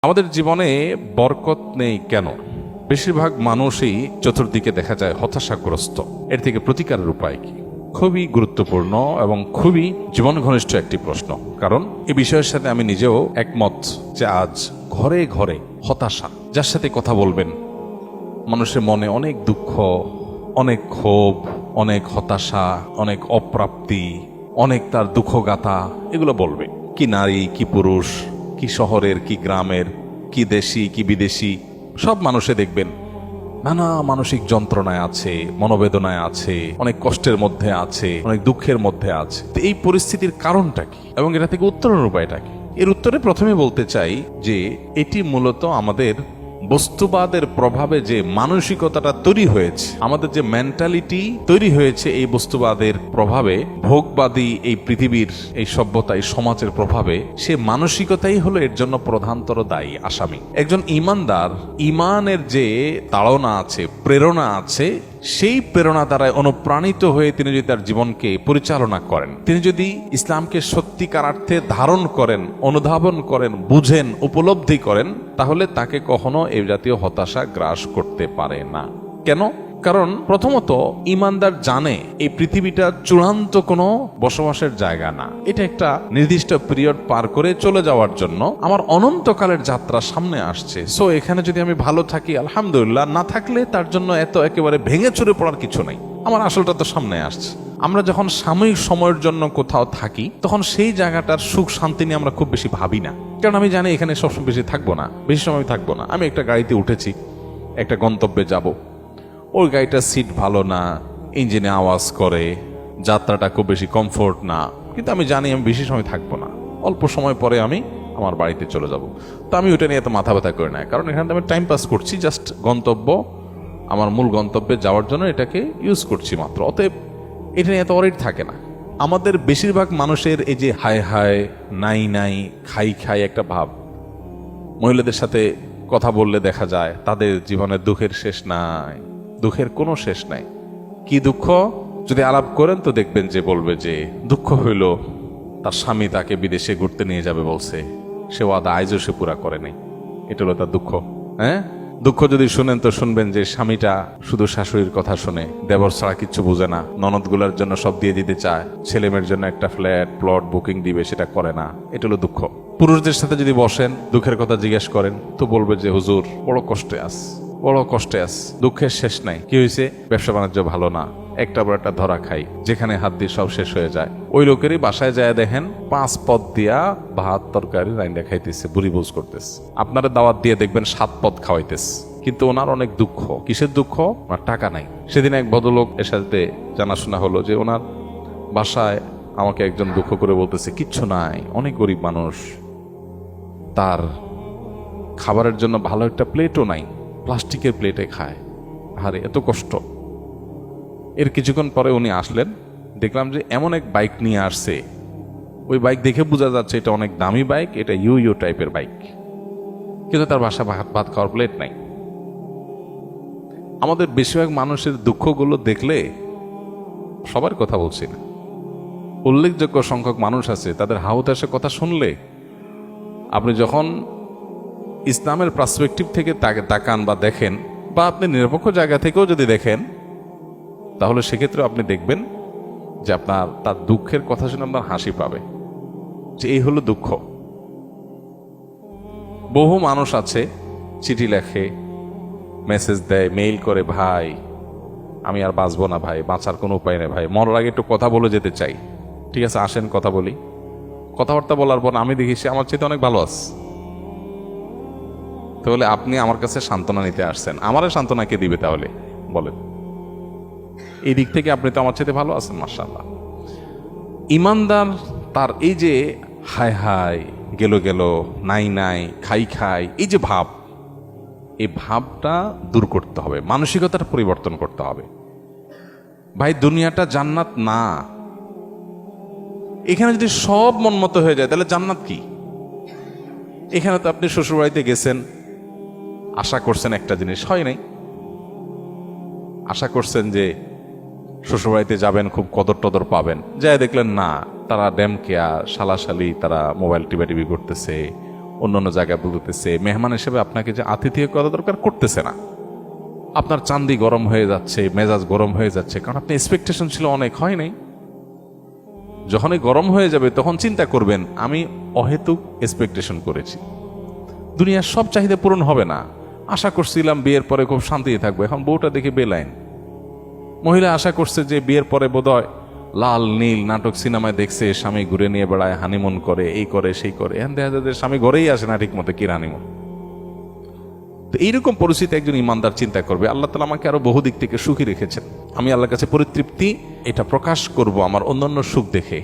আমাদের জীবনে বরকত নেই কেন? বেশিরভাগ মানুষই চতুর্দিকে দেখা যায় হতাশাগ্রস্ত। এর থেকে প্রতিকারের উপায় কি? খুবই গুরুত্বপূর্ণ এবং খুবই জীবন ঘনিষ্ঠ একটি প্রশ্ন। কারণ এই বিষয়ের সাথে আমি নিজেও একমত যে আজ ঘরে ঘরে হতাশা। যার সাথে কথা বলবেন মানুষের মনে অনেক দুঃখ, অনেক ক্ষোভ, অনেক হতাশা, অনেক অপ্রাপ্তি, অনেক তার দুঃখগাথা এগুলো বলবে। কি নারী, কি পুরুষ, কি শহরের, কি গ্রামের, কি দেশি, কি বিদেশি, সব মানুষে দেখবেন নানা মানসিক যন্ত্রণায় আছে, মনোবেদনায় আছে, অনেক কষ্টের মধ্যে আছে, অনেক দুঃখের মধ্যে আছে। তো এই পরিস্থিতির কারণটা কি এবং এটা থেকে উত্তরণের উপায়টা কি? এর উত্তরে প্রথমে বলতে চাই যে এটি মূলত আমাদের বস্তুবাদের প্রভাবে যে মানসিকতাটা তৈরি হয়েছে, আমাদের যে মেন্টালিটি তৈরি হয়েছে এই বস্তুবাদের প্রভাবে, ভোগবাদী এই পৃথিবীর এই সভ্যতা, এই সমাজের প্রভাবে, সে মানসিকতাই হলো এর জন্য প্রধানতর দায়ী, আসামি। একজন ঈমানদার, ঈমানের যে তাড়না আছে, প্রেরণা আছে, সেই প্রেরণা দ্বারায় অনুপ্রাণিত হয়ে তিনি যদি তার জীবনকে পরিচালনা করেন, তিনি যদি ইসলামকে সত্যিকার অর্থে ধারণ করেন, অনুধাবন করেন, বুঝেন, উপলব্ধি করেন, তাহলে তাকে কখনো এই জাতীয় হতাশা গ্রাস করতে পারে না। কেন? কারণ প্রথমত ঈমানদার জানে এই পৃথিবীটা চূড়ান্ত কোনো বসবাসের জায়গা না। এটা একটা নির্দিষ্ট পিরিয়ড পার করে চলে যাওয়ার জন্য আমার অনন্তকালের যাত্রা সামনে আসছে। সো এখানে যদি আমি ভালো থাকি আলহামদুলিল্লাহ, না থাকলে তার জন্য এত একেবারে ভেঙে চুরে পড়ার কিছু নেই। আমার আসলটা তো সামনে আসছে। আমরা যখন সাময়িক সময়ের জন্য কোথাও থাকি তখন সেই জায়গাটার সুখ শান্তি নিয়ে আমরা খুব বেশি ভাবি না, কারণ আমি জানি এখানে সবসময় বেশি থাকবো না, বেশি সময় থাকবো না। আমি একটা গাড়িতে উঠেছি, একটা গন্তব্যে যাব, ওই গাড়িটার সিট ভালো না, ইঞ্জিনে আওয়াজ করে, যাত্রাটা খুব বেশি কমফোর্ট না, কিন্তু আমি জানি আমি বেশি সময় থাকবো না, অল্প সময় পরে আমি আমার বাড়িতে চলে যাব। তো আমি ওটা নিয়ে এত মাথা ব্যথা করি না, কারণ এখানে আমি টাইম পাস করছি, জাস্ট গন্তব্য, আমার মূল গন্তব্যে যাওয়ার জন্য এটাকে ইউজ করছি মাত্র। অতএব এটা নিয়ে এত অরিড থাকে না। আমাদের বেশিরভাগ মানুষের এই যে হায় হায়, নাই নাই, খাই খাই একটা ভাব। মহিলাদের সাথে কথা বললে দেখা যায় তাদের জীবনের দুঃখের শেষ নাই, দুঃখের কোনো শেষ নাই। কি দুঃখ? যদি আলাপ করেন তো দেখবেন যে বলবে যে দুঃখ হইল তার স্বামী তাকে বিদেশে ঘুরতে নিয়ে যাবে বলছে, সে ওয়াদা আইজও সে পুরা করে নাই। এটা হলো তার দুঃখ। হ্যাঁ, দুঃখ যদি শুনেন তো শুনবেন যে স্বামীটা শুধু শাশুড়ির কথা শুনে, দেবর ছাড়া কিচ্ছু বুঝে না, ননদগুলোর জন্য সব দিয়ে দিতে চায়, ছেলে মেয়ের জন্য একটা ফ্ল্যাট প্লট বুকিং দিবে, সেটা করে না। এটা হলো দুঃখ। পুরুষদের সাথে যদি বসেন, দুঃখের কথা জিজ্ঞেস করেন তো বলবে যে হুজুর বড় কষ্টে আস, বড় কষ্টে আস, দুঃখের শেষ নাই। কি হয়েছে? ব্যবসা বাণিজ্য ভালো না, একটা বড় একটা ধরা খাই, যেখানে হাত দিয়ে সব শেষ হয়ে যায়। ওই লোকেরই বাসায় যায় দেখেন 5 পদ দিয়া ভাত তরকারি রাইন্দা খাইতেছে, বুড়ি বুঝ করতেছে। আপনারা দাওয়াত দিয়ে দেখবেন 7 পদ খাওয়াইতেছে, কিন্তু ওনার অনেক দুঃখ। কিসের দুঃখ? ওনার টাকা নাই। সেদিন এক ভদ্রলোক এর সাথে জানাশোনা হলো যে ওনার বাসায় আমাকে একজন দুঃখ করে বলতেছে কিচ্ছু নাই, অনেক গরিব মানুষ, তার খাবারের জন্য ভালো একটা প্লেটও নাই, প্লাস্টিকের প্লেটে খায়। আরে এত কষ্ট। এর কিছুক্ষণ পরে উনি আসলেন, দেখলাম যে এমন এক বাইক নিয়ে আসছে, ওই বাইক দেখে বোঝা যাচ্ছে এটা অনেক দামি বাইক, এটা ইউ টাইপের বাইক, কিন্তু তার বাসা ভাত খাওয়ার প্লেট নাই। আমাদের বেশিরভাগ মানুষের দুঃখগুলো দেখলে, সবার কথা বলছি না, উল্লেখযোগ্য সংখ্যক মানুষ আছে, তাদের হাহুতাশের কথা শুনলে আপনি যখন ইসলামের পার্সপেক্টিভ থেকে তাকান বা দেখেন, বা আপনি নিরপেক্ষ জায়গা থেকেও যদি দেখেন, তাহলে সেক্ষেত্রে আপনি দেখবেন যে আপনার তার দুঃখের কথা শুনে আপনার হাসি পাবে, যে এই হলো দুঃখ। বহু মানুষ আছে চিঠি লেখে, মেসেজ দেয়, মেইল করে, ভাই আমি আর বাঁচবো না ভাই, বাঁচার কোনো উপায় নেই ভাই, মরার আগে একটু কথা বলে যেতে চাই। ঠিক আছে, আসেন কথা বলি। কথাবার্তা বলার পর আমি দেখি সে আমার চেয়ে অনেক ভালো আছে। তাহলে আপনি আমার কাছে সান্ত্বনা নিতে আসছেন, আমারে সান্ত্বনা কে দিবে তাহলে বলেন? এই দিক থেকে আপনি তো আমার চেয়ে ভালো আছেন, মাশাআল্লাহ। ঈমানদার তার এই যে হায় হায়, গেল গেল, নাই নাই, খাই খাই, এই যে ভাব, এই ভাবটা দূর করতে হবে, মানসিকতার পরিবর্তন করতে হবে। ভাই দুনিয়াটা জান্নাত না। এখানে যদি সব মন মতো হয়ে যায় তাহলে জান্নাত কি? এখানে তো আপনি শ্বশুরবাড়িতে গেছেন, আশা করছেন একটা জিনিস, হয় নাই। আশা করছেন যে শ্বশুরবাড়িতে যাবেন, খুব কদর টদর পাবেন, যাই দেখলেন না, তারা ড্যাম কেয়া, শালাশালি, তারা মোবাইল টিপি করতেছে, অন্যান্য জায়গায় বলতেছে, মেহমান হিসেবে আপনাকে যে আতিথেয় করা দরকার করতেছে না। আপনার চান্দি গরম হয়ে যাচ্ছে, মেজাজ গরম হয়ে যাচ্ছে, কারণ আপনি এক্সপেকটেশন ছিল অনেক, হয় নাই। যখনই গরম হয়ে যাবে তখন চিন্তা করবেন আমি অহেতুক এক্সপেকটেশন করেছি, দুনিয়ার সব চাহিদা পূরণ হবে না। আশা করছিলাম বিয়ের পরে খুব শান্তিতে থাকবো, এখন বউটা দেখে বেলাইন। মহিলা আশা করছে যে বিয়ের পরে বোধহয় লাল নীল নাটক সিনেমায় দেখছে, স্বামী ঘুরে নিয়ে বেড়ায়, হানিমুন করে, এই করে সেই করে, এখন দেখা যায় যে স্বামী ঘরেই আসে না ঠিক মতো, কি হানিমুন। তো এইরকম পরিস্থিতি একজন ইমানদার চিন্তা করবে, আল্লাহ তাআলা আমাকে আরো বহু দিক থেকে সুখী রেখেছেন, আমি আল্লাহর কাছে পরিতৃপ্তি এটা প্রকাশ করব আমার অন্যান্য সুখ দেখে।